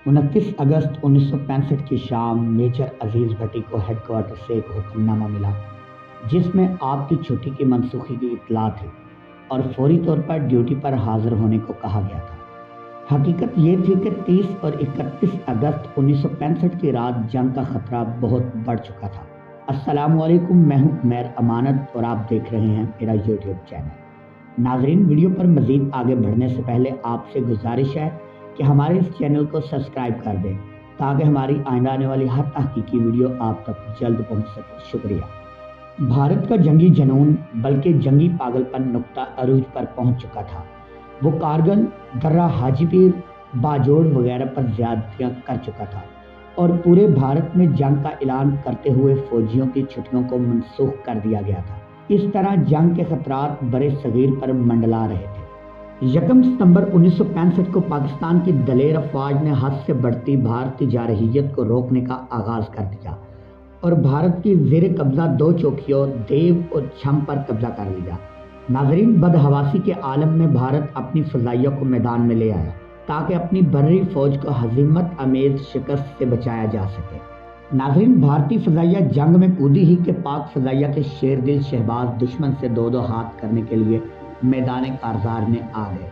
29 अगस्त 1965 की शाम मेजर अजीज भट्टी को हेडक्वार्टर से एक हुक्मनामा मिला जिसमें आपकी छुट्टी की मनसूखी की इत्तला थी और फौरी तौर पर ड्यूटी पर हाजिर होने को कहा गया था। हकीकत ये थी कि 30 और 31 अगस्त 1965 की रात जंग का खतरा बहुत बढ़ चुका था। अस्सलामुअलैकुम, मैं हूं उमैर अमानत और आप देख रहे हैं मेरा यूट्यूब चैनल। नाजरीन, वीडियो पर मज़ीद आगे बढ़ने से पहले आपसे गुजारिश है कि हमारे इस चैनल को सब्सक्राइब कर दें ताकि हमारी आइंदा आने वाली हर तहकीकी वीडियो आप तक जल्द पहुंच सके। शुक्रिया। भारत का जंगी जनून बल्कि जंगी पागलपन नुक्ता अरूज पर पहुंच चुका था। वो कारगिल, दर्रा हाजीपीर, बाजोड़ वगैरह पर ज़्यादतियाँ कर चुका था और पूरे भारत में जंग का ऐलान करते हुए फौजियों की छुट्टियों को मनसूख कर दिया गया था। इस तरह जंग के खतरात बड़े सगीर पर मंडला रहे थे। 1 सितंबर 1965 को पाकिस्तान की दलेर अफवाज ने हद से बढ़ती भारतीय जारहियत को रोकने का आगाज़ कर दिया और भारत की ज़ेर कब्ज़ा 2 चौकियों देव और छम पर कब्जा कर लिया। नाजरीन, बदहवासी के आलम में भारत अपनी फ़ज़ाइया को मैदान में ले आया ताकि अपनी बर्री फ़ौज को हज़ीमत अमेज़ शिकस्त से बचाया जा सके। नाजरीन, भारतीय फ़ज़ाइया जंग में कूदी ही कि पाक फ़ज़ाइया के शेर दिल शहबाज दुश्मन से 2-2 हाथ करने के लिए मैदान कारज़ार में आ गए।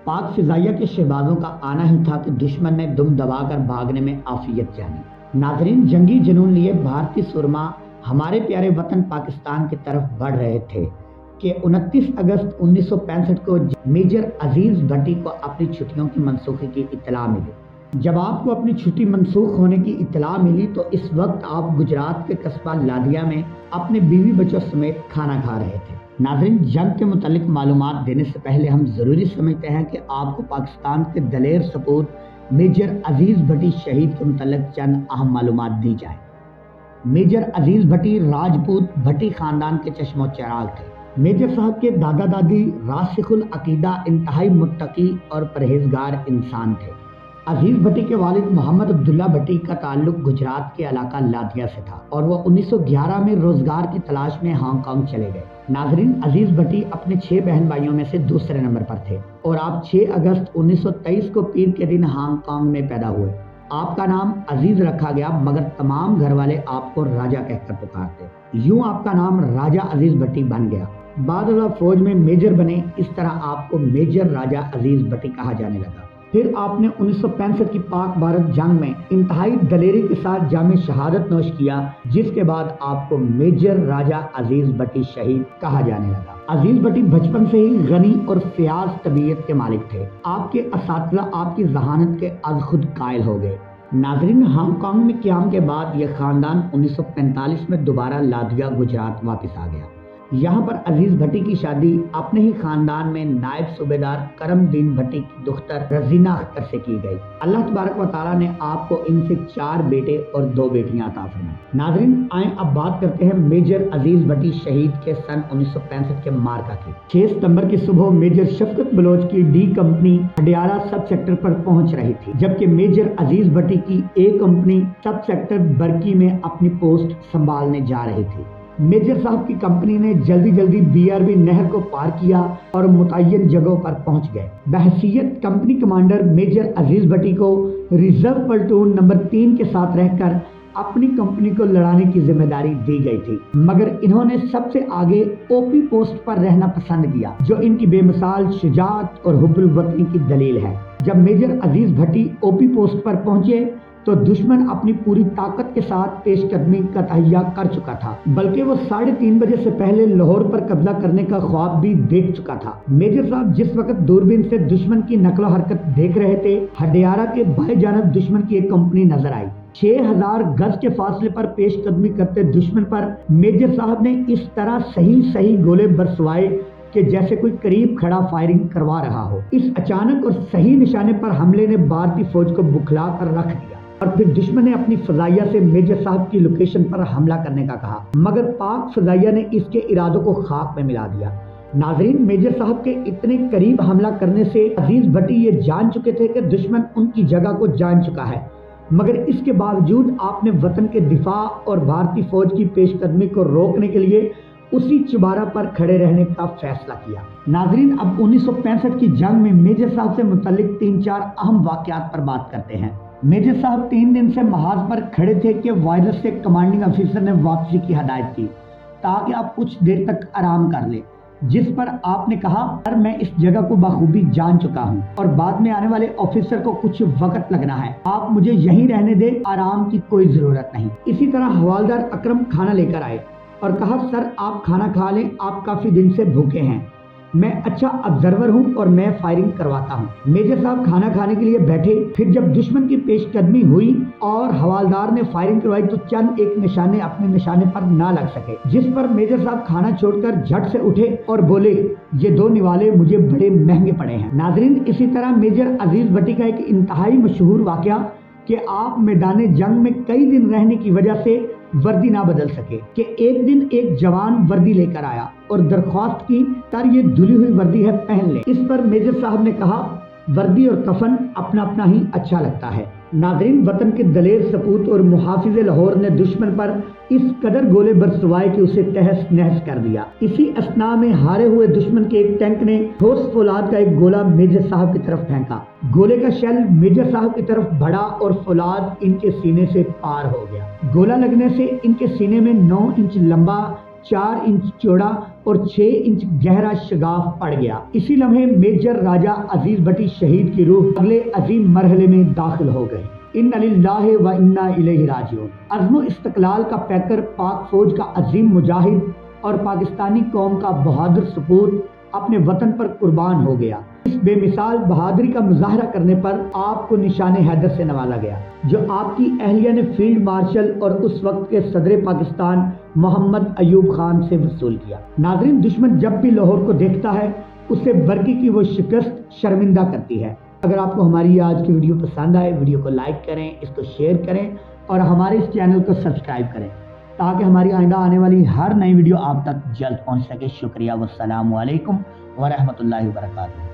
पाक फ़ज़ाइया के शहबाजों का आना ही था कि दुश्मन ने दुम दबाकर भागने में आफियत जानी। नाजरीन, जंगी जुनून लिए भारतीय सुरमा हमारे प्यारे वतन पाकिस्तान की तरफ बढ़ रहे थे कि 29 अगस्त 1965 को मेजर अजीज भट्टी को अपनी छुट्टियों की मनसूखी की इत्तला मिली। जब आपको अपनी छुट्टी मनसूख होने की इत्तला मिली तो इस वक्त आप गुजरात के कस्बा लादिया में अपने बीवी बच्चों समेत खाना खा रहे थे। नाज़रीन, जंग के मुतालिक मालूमात देने से पहले हम ज़रूरी समझते हैं कि आपको पाकिस्तान के दलेर सपूत मेजर अजीज भट्टी शहीद के मुतालिक चंद अहम मालूमात दी जाए। मेजर अजीज भट्टी राजपूत भट्टी ख़ानदान के चश्मो चिराग थे। मेजर साहब के दादा दादी रासिखुल अकीदा, इंतहाई मुत्तकी और परहेजगार इंसान थे। अजीज भट्टी के वालिद मोहम्मद अब्दुल्ला भट्टी का ताल्लुक गुजरात के इलाका लादिया से था और वह 1911 में रोजगार की तलाश में हांगकांग चले गए। नाजरीन, अजीज भट्टी अपने 6 बहन भाइयों में से दूसरे नंबर पर थे और आप 6 अगस्त 1923 को पीर के दिन हांगकांग में पैदा हुए। आपका नाम अजीज रखा गया मगर तमाम घर वाले आपको राजा कहकर पुकारते। यूं आपका नाम राजा अजीज भट्टी बन गया। बाद में फौज में मेजर बने, इस तरह आपको मेजर राजा अजीज भट्टी कहा जाने लगा। फिर आपने 1965 की पाक भारत जंग में इंतहाई दलेरी के साथ जामे शहादत नोश किया, जिसके बाद आपको मेजर राजा अजीज भट्टी शहीद कहा जाने लगा। अजीज भट्टी बचपन से ही गनी और फयाज तबीयत के मालिक थे। आपके असातिज़ा आपकी जहानत के आज खुद कायल हो गए। नाजरीन, हांगकांग में क़याम के बाद यह ख़ानदान 1945 में दोबारा लादिया गुजरात वापस आ गया। यहाँ पर अजीज भट्टी की शादी अपने ही खानदान में नायब सूबेदार करमदीन भट्टी की दुख्तर रजीना अख्तर से की गई। अल्लाह तबारक व तआला ने आपको इनसे 4 बेटे और 2 बेटियां अता फरमाई। नाज़रीन, आए अब बात करते हैं मेजर अजीज भट्टी शहीद के सन 1965 के मार्का की। 6 सितंबर की सुबह मेजर शफकत बलोच की डी कंपनी हडियाला सब सेक्टर पर पहुंच रही थी, जबकि मेजर अजीज भट्टी की ए कंपनी सब सेक्टर बरकी में अपनी पोस्ट संभालने जा रही थी। मेजर साहब की कंपनी ने जल्दी जल्दी बीआरबी नहर को पार किया और मुतय्यन जगहों पर पहुंच गए। बहसीयत कंपनी कमांडर मेजर अजीज भट्टी को रिजर्व प्लाटून नंबर 3 के साथ रहकर अपनी कंपनी को लड़ाने की जिम्मेदारी दी गई थी, मगर इन्होंने सबसे आगे ओपी पोस्ट पर रहना पसंद किया, जो इनकी बेमिसाल शुजाअत और हुब्बुल वतनी की दलील है। जब मेजर अजीज भट्टी ओपी पोस्ट पर पहुंचे तो दुश्मन अपनी पूरी ताकत के साथ पेशकदमी का तहैया कर चुका था, बल्कि वो 3:30 बजे से पहले लाहौर पर कब्जा करने का ख्वाब भी देख चुका था। मेजर साहब जिस वक्त दूरबीन से दुश्मन की नकलो हरकत देख रहे थे, हडियारा के बाएं जानब दुश्मन की एक कंपनी नजर आई। 6000 गज के फासले पर पेशकदमी करते दुश्मन पर मेजर साहब ने इस तरह सही गोले बरसवाए कि जैसे कोई करीब खड़ा फायरिंग करवा रहा हो। इस अचानक और सही निशाने पर हमले ने भारतीय फौज को बुखला कर रख दिया और फिर दुश्मन ने अपनी फ़ज़ाइया से मेजर साहब की लोकेशन पर हमला करने का कहा, मगर पाक फ़ज़ाइया ने इसके इरादों को खाक में मिला दिया। नाजरीन, मेजर साहब के इतने करीब हमला करने से अजीज भट्टी ये जान चुके थे कि दुश्मन उनकी जगह को जान चुका है, मगर इसके बावजूद आपने वतन के दिफा और भारतीय फौज की पेशकदमी को रोकने के लिए उसी चुबारा पर खड़े रहने का फैसला किया। नाजरीन, अब 1965 की जंग में मेजर साहब से मुतल्लिक 3-4 अहम वाक़यात पर बात करते हैं। मेजर साहब 3 दिन से महाज पर खड़े थे कि वायरस से कमांडिंग अफसर ने वापसी की हदायत की ताकि आप कुछ देर तक आराम कर लें, जिस पर आपने कहा सर मैं इस जगह को बखूबी जान चुका हूं और बाद में आने वाले ऑफिसर को कुछ वक्त लगना है, आप मुझे यहीं रहने दे, आराम की कोई जरूरत नहीं। इसी तरह हवालदार अकरम खाना लेकर आए और कहा सर आप खाना खा लें, आप काफी दिन से भूखे हैं, मैं अच्छा ऑब्जर्वर हूं और मैं फायरिंग करवाता हूं। मेजर साहब खाना खाने के लिए बैठे, फिर जब दुश्मन की पेशकदमी हुई और हवालदार ने फायरिंग करवाई तो चंद एक निशाने अपने निशाने पर ना लग सके, जिस पर मेजर साहब खाना छोड़कर झट से उठे और बोले ये 2 निवाले मुझे बड़े महंगे पड़े हैं। नाजरीन, इसी तरह मेजर अजीज भट्टी का एक इंतहाई मशहूर वाकया कि आप मैदान जंग में कई दिन रहने की वजह से वर्दी ना बदल सके कि एक दिन एक जवान वर्दी लेकर आया और दरख्वास्त की सर ये धुली हुई वर्दी है, पहन ले। इस पर मेजर साहब ने कहा वर्दी और कफन अपना अपना ही अच्छा लगता है। नाज़रीन, वतन के दलेर सपूत और मुहाफिज़े लाहौर ने दुश्मन पर इस कदर गोले बरसवाए कि उसे तहस नहस कर दिया। इसी असना में हारे हुए दुश्मन के एक टैंक ने ठोस फौलाद का एक गोला मेजर साहब की तरफ फेंका। गोले का शेल मेजर साहब की तरफ बढ़ा और फौलाद इनके सीने से पार हो गया। गोला लगने से इनके सीने में 9 इंच लंबा, 4 इंच चौड़ा और 6 इंच गहरा शगाफ पड़ गया। इसी लम्हे मेजर राजा अजीज भट्टी शहीद की रूह अगले अजीम मरहले में दाखिल हो गए। इन्ना लिल्लाहि व इन्ना इलैहि राजिऊन। अज़्म इस्तक़लाल का पैकर, पाक फौज का अजीम मुजाहिद और पाकिस्तानी कौम का बहादुर सपूत अपने वतन पर कुर्बान हो गया। इस बेमिसाल बहादुरी का मुजाहरा करने पर आपको निशाने हैदर से नवाजा गया, जो आपकी अहलिया ने फील्ड मार्शल और उस वक्त के सदर पाकिस्तान मोहम्मद अयूब खान से वसूल किया। नाज़रीन, दुश्मन जब भी लाहौर को देखता है उसे बरकी की वो शिकस्त शर्मिंदा करती है। अगर आपको हमारी आज की वीडियो पसंद आए, वीडियो को लाइक करें, इसको शेयर करें और हमारे इस चैनल को सब्सक्राइब करें ताकि हमारी आइंदा आने वाली हर नई वीडियो आप तक जल्द पहुंच सके। शुक्रिया। वस्सलामु अलैकुम व रहमतुल्लाहि व बरकातुहू।